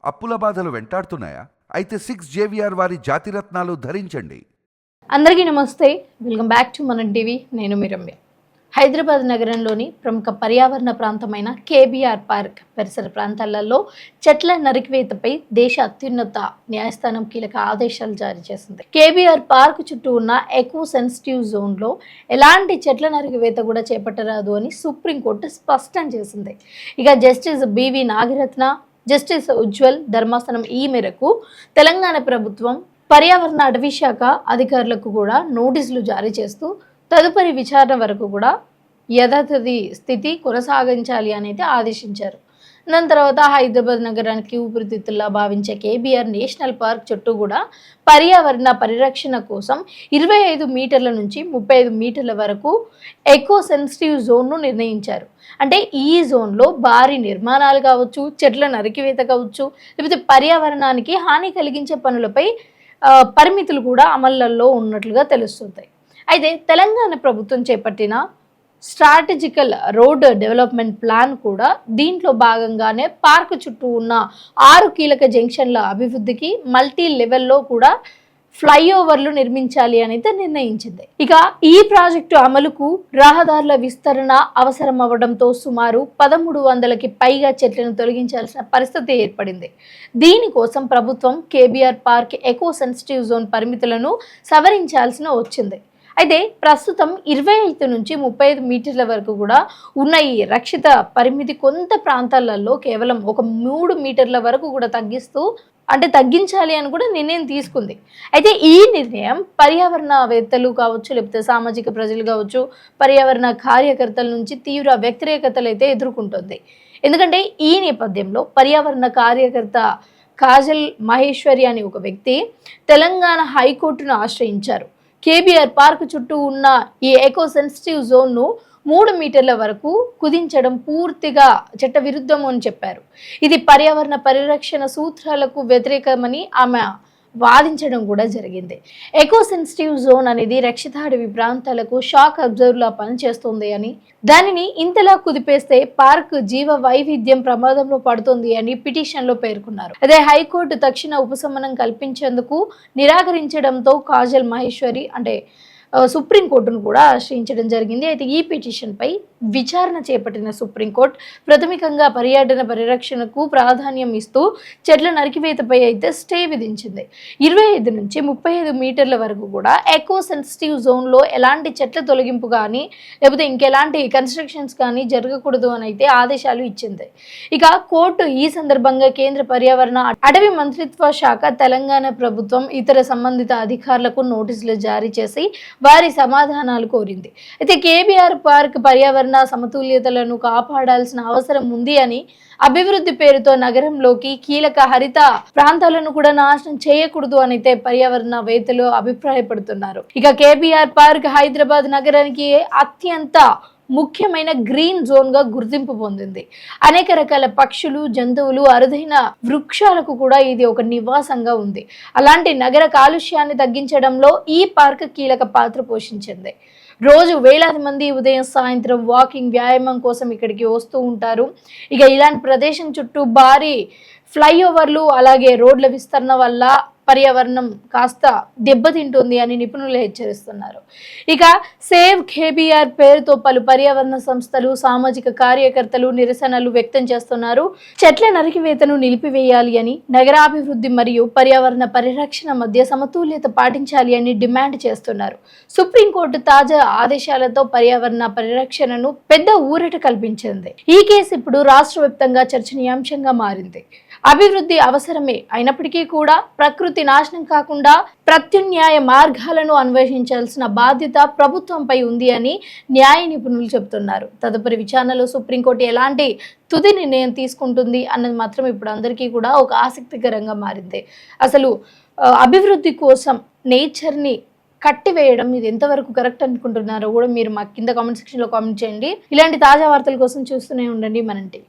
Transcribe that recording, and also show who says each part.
Speaker 1: అప్పుల బాధలు వెంటాడుతున్నాయా? అయితే 6 JVR వారి జాతిరత్నాలు ధరించండి.
Speaker 2: అందరికీ నమస్తే. వెల్కమ్ బ్యాక్ టు మన టీవీ. నేను మీ రమ్య. హైదరాబాద్ నగరంలోని ప్రముఖ పర్యావరణ ప్రాంతమైన కేబీఆర్ పార్క్ పరిసర ప్రాంతాలలో చెట్ల నరికివేతపై దేశ అత్యున్నత న్యాయస్థానం కీలక ఆదేశాలు జారీ చేసింది. కేబీఆర్ పార్క్ చుట్టూ ఉన్న ఎకో సెన్సిటివ్ జోన్లో ఎలాంటి చెట్ల నరికివేత కూడా చేపట్టరాదు అని సుప్రీంకోర్టు స్పష్టం చేసింది. ఇక justice BV Nagarathna, justice Ujjal ధర్మాసనం ఈ మేరకు తెలంగాణ ప్రభుత్వం పర్యావరణ అటవీ శాఖ అధికారులకు కూడా నోటీసులు జారీ చేస్తూ తదుపరి విచారణ వరకు కూడా యథాతథి స్థితి కొనసాగించాలి అనేది ఆదేశించారు. దాని తర్వాత హైదరాబాద్ నగరానికి ఊపిరితిత్తుల్లా భావించే కేబీఆర్ నేషనల్ పార్క్ చుట్టూ కూడా పర్యావరణ పరిరక్షణ కోసం 25 మీటర్ల నుంచి 35 మీటర్ల వరకు ఎకో సెన్సిటివ్ జోన్ను నిర్ణయించారు. అంటే ఈ జోన్లో భారీ నిర్మాణాలు కావచ్చు, చెట్ల నరికివేత కావచ్చు, లేకపోతే పర్యావరణానికి హాని కలిగించే పనులపై పరిమితులు కూడా అమల్లో ఉన్నట్లుగా తెలుస్తుంది. అయితే తెలంగాణ ప్రభుత్వం చేపట్టిన స్ట్రాటజికల్ రోడ్ డెవలప్మెంట్ ప్లాన్ కూడా దీంట్లో భాగంగానే పార్కు చుట్టూ ఉన్న 6 కీలక జంక్షన్ల అభివృద్ధికి మల్టీ లెవెల్లో కూడా ఫ్లైఓవర్లు నిర్మించాలి అనేది నిర్ణయించింది. ఇక ఈ ప్రాజెక్టు అమలుకు రహదారుల విస్తరణ అవసరం అవ్వడంతో సుమారు 1300కి పైగా చెట్లను తొలగించాల్సిన పరిస్థితి ఏర్పడింది. దీనికోసం ప్రభుత్వం KBR park echo sensitive zone పరిమితులను సవరించాల్సిన వచ్చింది. అయితే ప్రస్తుతం 25 నుంచి 35 మీటర్ల వరకు కూడా ఉన్న ఈ రక్షిత పరిమితి కొంత ప్రాంతాలలో కేవలం ఒక 3 మీటర్ల వరకు కూడా తగ్గించాలి అని కూడా నిర్ణయం తీసుకుంది. అయితే ఈ నిర్ణయం పర్యావరణవేత్తలు కావచ్చు, లేకపోతే సామాజిక ప్రజలు కావచ్చు, పర్యావరణ కార్యకర్తల నుంచి తీవ్ర వ్యతిరేకతలు అయితే ఎదుర్కొంటుంది. ఎందుకంటే ఈ నేపథ్యంలో పర్యావరణ కార్యకర్త కాజల్ మహేశ్వరి అనే ఒక వ్యక్తి తెలంగాణ హైకోర్టును ఆశ్రయించారు. కేబీఆర్ పార్క్ చుట్టూ ఉన్న ఈ ఎకో సెన్సిటివ్ జోన్ను 3 మీటర్ల వరకు కుదించడం పూర్తిగా చట్టవిరుద్ధం అని చెప్పారు. ఇది పర్యావరణ పరిరక్షణ సూత్రాలకు వ్యతిరేకమని ఆమె వాదించడం కూడా జరిగింది. ఎకో సెన్సిటివ్ జోన్ అనేది రక్షిత అడవి ప్రాంతాలకు షాక్ అబ్జర్వర్లా పనిచేస్తుంది అని, దానిని ఇంతలా కుదిపేస్తే పార్క్ జీవ వైవిధ్యం ప్రమాదంలో పడుతుంది అని పిటిషన్లో పేర్కొన్నారు. అదే హైకోర్టు తక్షణ ఉపశమనం కల్పించేందుకు నిరాకరించడంతో కాజల్ మహేశ్వరి సుప్రీంకోర్టును కూడా ఆశ్రయించడం జరిగింది. అయితే ఈ పిటిషన్పై విచారణ చేపట్టిన సుప్రీంకోర్టు ప్రాథమికంగా పర్యాటన పరిరక్షణకు ప్రాధాన్యం ఇస్తూ చెట్ల నరికివేతపై అయితే స్టే విధించింది. 25 నుంచి 35 మీటర్ల వరకు కూడా ఎకో సెన్సిటివ్ జోన్లో ఎలాంటి చెట్ల తొలగింపు కానీ లేకపోతే ఇంకెలాంటి కన్స్ట్రక్షన్స్ కానీ జరగకూడదు అని అయితే ఆదేశాలు ఇచ్చింది. ఇక కోర్టు ఈ సందర్భంగా కేంద్ర పర్యావరణ అటవీ మంత్రిత్వ శాఖ, తెలంగాణ ప్రభుత్వం, ఇతర సంబంధిత అధికారులకు నోటీసులు జారీ చేసి వారి సమాధానాలు కోరింది. అయితే కేబీఆర్ పార్క్ పర్యావరణ సమతుల్యతలను కాపాడాల్సిన అవసరం ఉంది అని, అభివృద్ధి పేరుతో నగరంలోకి కీలక హరిత ప్రాంతాలను కూడా నాశనం చేయకూడదు అని అయితే పర్యావరణవేత్తలు అభిప్రాయపడుతున్నారు. ఇక కేబీఆర్ పార్క్ హైదరాబాద్ నగరానికి అత్యంత ముఖ్యమైన గ్రీన్ జోన్ గా గుర్తింపు పొందింది. అనేక రకాల పక్షులు, జంతువులు, అరుదైన వృక్షాలకు కూడా ఇది ఒక నివాసంగా ఉంది. అలాంటి నగర కాలుష్యాన్ని తగ్గించడంలో ఈ పార్క్ కీలక పాత్ర పోషించింది. రోజు వేలాది మంది ఉదయం, సాయంత్రం వాకింగ్, వ్యాయామం కోసం ఇక్కడికి వస్తూ ఉంటారు. ఇక ఇలాంటి ప్రదేశం చుట్టూ భారీ ఫ్లైఓవర్లు అలాగే రోడ్ల విస్తరణ వల్ల పర్యావరణం కాస్త దెబ్బతింటుంది అని నిపుణులు హెచ్చరిస్తున్నారు. ఇక సేవ్ కేబీఆర్ పేరుతో పలు పర్యావరణ సంస్థలు, సామాజిక కార్యకర్తలు నిరసనలు వ్యక్తం చేస్తున్నారు. చెట్ల నరికివేతను నిలిపివేయాలి అని, నగరాభివృద్ధి మరియు పర్యావరణ పరిరక్షణ మధ్య సమతుల్యత పాటించాలి అని డిమాండ్ చేస్తున్నారు. సుప్రీంకోర్టు తాజా ఆదేశాలతో పర్యావరణ పరిరక్షణను పెద్ద ఊరట కల్పించింది. ఈ కేసు ఇప్పుడు రాష్ట్ర వ్యాప్తంగా చర్చనీయాంశంగా మారింది. అభివృద్ధి అవసరమే అయినప్పటికీ కూడా ప్రకృతి నాశనం కాకుండా ప్రత్యామ్నాయ మార్గాలను అన్వేషించాల్సిన బాధ్యత ప్రభుత్వంపై ఉంది అని న్యాయ నిపుణులు చెబుతున్నారు. తదుపరి విచారణలో సుప్రీంకోర్టు ఎలాంటి తుది నిర్ణయం తీసుకుంటుంది అన్నది మాత్రం ఇప్పుడు అందరికీ కూడా ఒక ఆసక్తికరంగా మారింది. అసలు అభివృద్ధి కోసం నేచర్ని కట్టివేయడం ఇది ఎంతవరకు కరెక్ట్ అనుకుంటున్నారో కూడా మీరు మా కింద కామెంట్ సెక్షన్లో కామెంట్ చేయండి. ఇలాంటి తాజా వార్తల కోసం చూస్తూనే ఉండండి మన టీవీ.